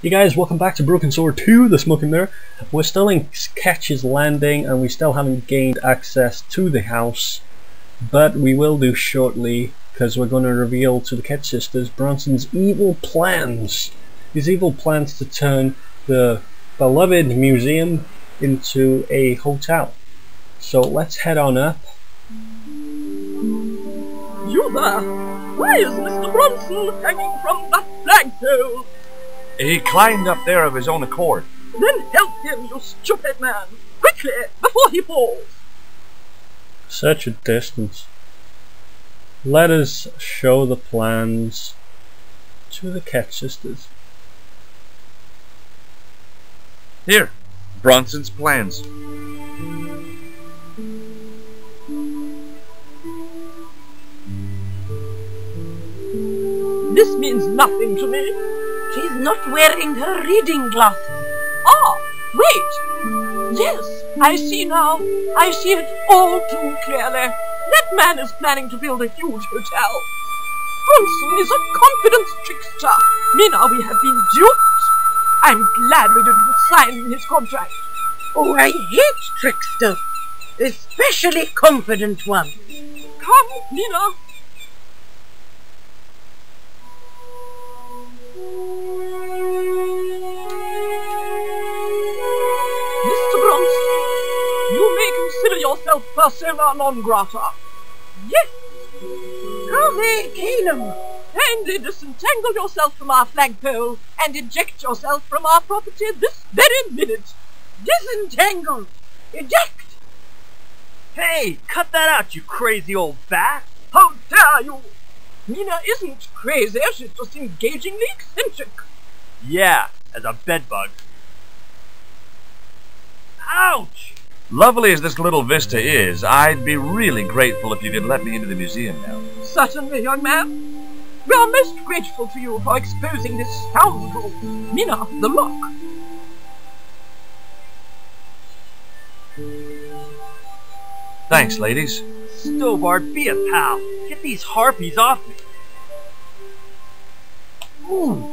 Hey guys, welcome back to Broken Sword 2, the Smoking Mirror. We're still in Ketch's Landing and we still haven't gained access to the house, but we will do shortly because we're going to reveal to the Ketch sisters Bronson's evil plans. His evil plans to turn the beloved museum into a hotel. So let's head on up. You there! Why is Mr. Bronson hanging from that flagpole? He climbed up there of his own accord. Then help him, you stupid man! Quickly, before he falls! Such a distance. Let us show the plans to the Ketch sisters. Here, Bronson's plans. This means nothing to me. She's not wearing her reading glasses. Ah, wait! Yes, I see now. I see it all too clearly. That man is planning to build a huge hotel. Bronson is a confident trickster. Mina, we have been duped. I'm glad we didn't sign his contract. Oh, I hate tricksters, especially confident ones. Come, Mina. Mr. Bronson, you may consider yourself persona non grata. Yes. How they kill him. Kindly disentangle yourself from our flagpole and eject yourself from our property this very minute. Disentangle. Eject. Hey, cut that out, you crazy old bat! How dare you! Mina isn't crazy, she's just engagingly eccentric. Yeah, as a bedbug. Ouch! Lovely as this little vista is, I'd be really grateful if you could let me into the museum now. Certainly, young man. We are most grateful to you for exposing this scoundrel, Mina the Lock. Thanks, ladies. Stobart, be a pal. Get these harpies off me. Ooh.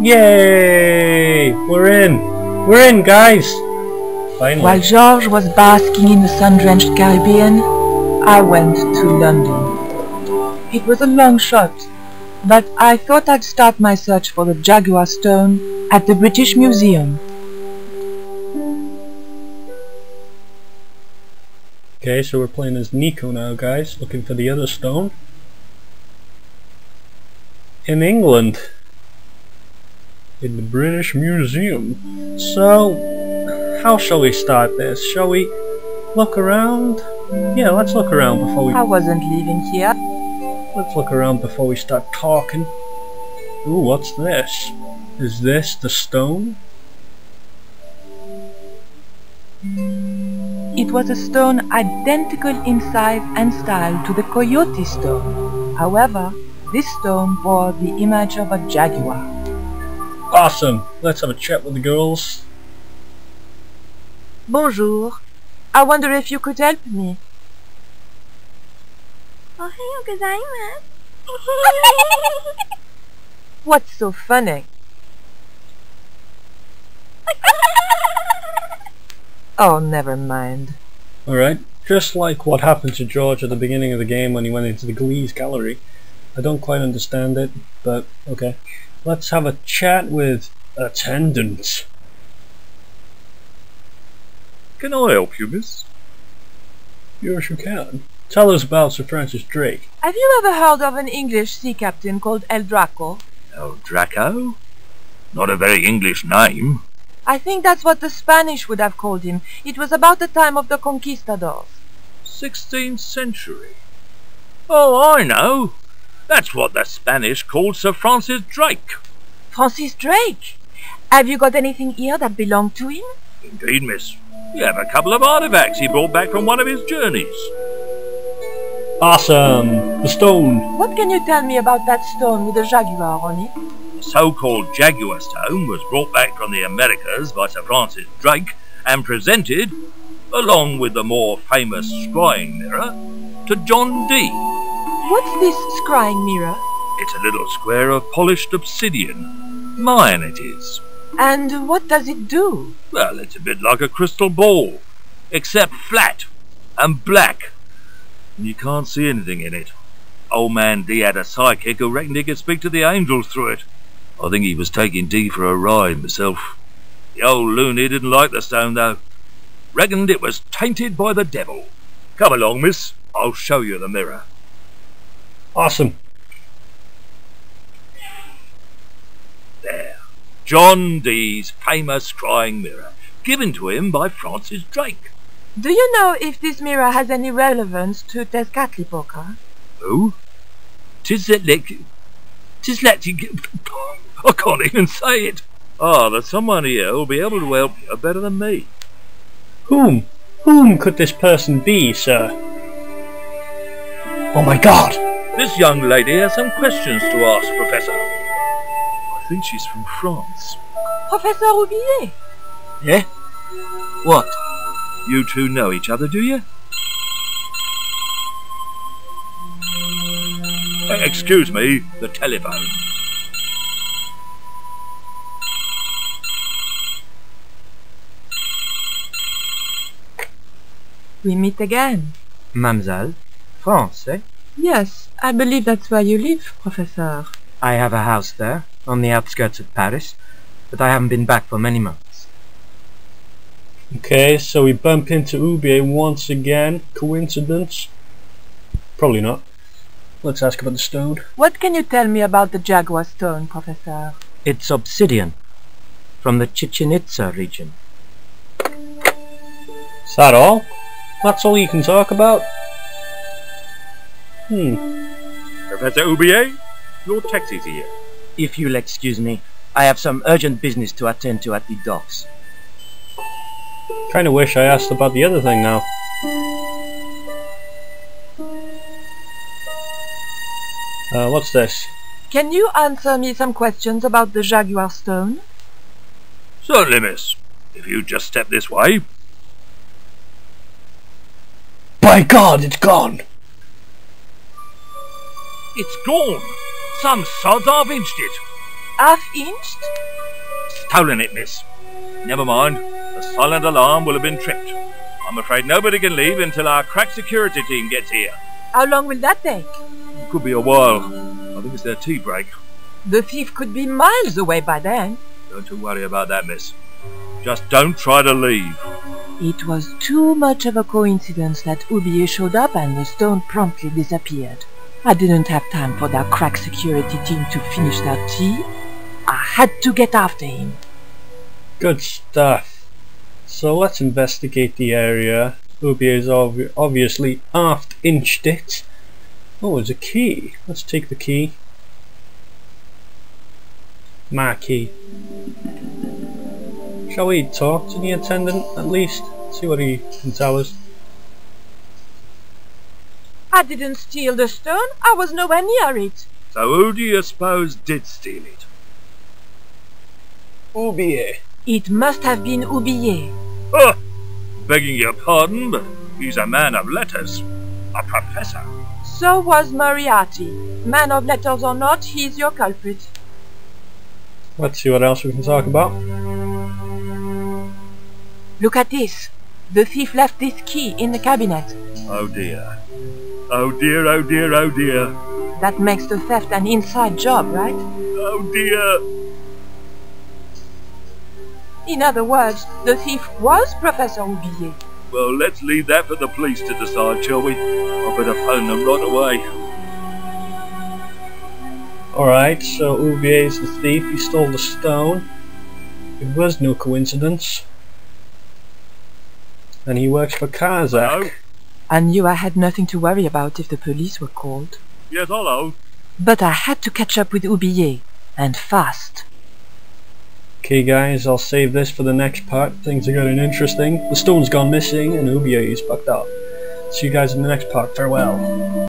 Yay! We're in! We're in, guys! Finally. While George was basking in the sun-drenched Caribbean, I went to London. It was a long shot, but I thought I'd start my search for the Jaguar stone at the British Museum. Okay, so we're playing as Nico now, guys, looking for the other stone. In England. In the British Museum. So, how shall we start this? Shall we look around? Yeah, let's look around before we... I wasn't leaving here. Let's look around before we start talking. Ooh, what's this? Is this the stone? It was a stone identical in size and style to the Coyote stone. However, this stone bore the image of a jaguar. Awesome! Let's have a chat with the girls. Bonjour. I wonder if you could help me. What's so funny? Oh, never mind. Alright, just like what happened to George at the beginning of the game when he went into the Glee's gallery. I don't quite understand it, but okay. Let's have a chat with attendant. Can I help you, miss? Yes, you can. Tell us about Sir Francis Drake. Have you ever heard of an English sea captain called El Draco? El Draco? Not a very English name. I think that's what the Spanish would have called him. It was about the time of the conquistadors. 16th century. Oh, I know. That's what the Spanish called Sir Francis Drake. Francis Drake? Have you got anything here that belonged to him? Indeed, miss. We have a couple of artifacts he brought back from one of his journeys. Awesome! The stone! What can you tell me about that stone with a jaguar on it? The so-called Jaguar stone was brought back from the Americas by Sir Francis Drake and presented, along with the more famous scrying mirror, to John Dee. What's this scrying mirror? It's a little square of polished obsidian. Mine it is. And what does it do? Well, it's a bit like a crystal ball, except flat and black. And you can't see anything in it. Old man D had a psychic who reckoned he could speak to the angels through it. I think he was taking D for a ride myself. The old loony didn't like the stone, though. Reckoned it was tainted by the devil. Come along, miss. I'll show you the mirror. Awesome. There. John Dee's famous scrying mirror, given to him by Francis Drake. Do you know if this mirror has any relevance to Tezcatlipoca? Who? I can't even say it. Ah, there's someone here who'll be able to help you better than me. Whom? Whom could this person be, sir? Oh my god! This young lady has some questions to ask, Professor. I think she's from France. Professor Roubillet? Yeah? What? You two know each other, do you? Excuse me, the telephone. We meet again. Mademoiselle, France, eh? Yes, I believe that's where you live, Professor. I have a house there, on the outskirts of Paris, but I haven't been back for many months. Okay, so we bump into Roubillet once again. Coincidence? Probably not. Let's ask about the stone. What can you tell me about the Jaguar stone, Professor? It's obsidian, from the Chichen Itza region. Is that all? That's all you can talk about? Professor Roubillet, your taxi's here. If you'll excuse me, I have some urgent business to attend to at the docks. Kinda wish I asked about the other thing now. What's this? Can you answer me some questions about the Jaguar stone? Certainly, miss. If you just step this way. By God, it's gone! It's gone. Some sods half-inched it. Half-inched? Stolen it, miss. Never mind. The silent alarm will have been tripped. I'm afraid nobody can leave until our crack security team gets here. How long will that take? Could be a while. I think it's their tea break. The thief could be miles away by then. Don't you worry about that, miss. Just don't try to leave. It was too much of a coincidence that Roubillet showed up and the stone promptly disappeared. I didn't have time for that crack security team to finish their tea. I had to get after him. Good stuff. So let's investigate the area. Roubillet's obviously half-inched it. Oh, there's a key. Let's take the key. My key. Shall we talk to the attendant at least? See what he can tell us. I didn't steal the stone. I was nowhere near it. So who do you suppose did steal it? Roubillet. It must have been Roubillet. Oh, begging your pardon, but he's a man of letters. A professor. So was Moriarty. Man of letters or not, he's your culprit. Let's see what else we can talk about. Look at this. The thief left this key in the cabinet. Oh dear. Oh dear, oh dear, oh dear. That makes the theft an inside job, right? Oh dear. In other words, the thief was Professor Roubillet. Well, let's leave that for the police to decide, shall we? I better phone them right away. Alright, so Roubillet is the thief. He stole the stone. It was no coincidence. And he works for Kazakh. Hello? I knew I had nothing to worry about if the police were called. Yes, hello. But I had to catch up with Roubillet, and fast. Okay guys, I'll save this for the next part. Things are getting interesting. The stone's gone missing and Roubillet is fucked up. See you guys in the next part. Farewell.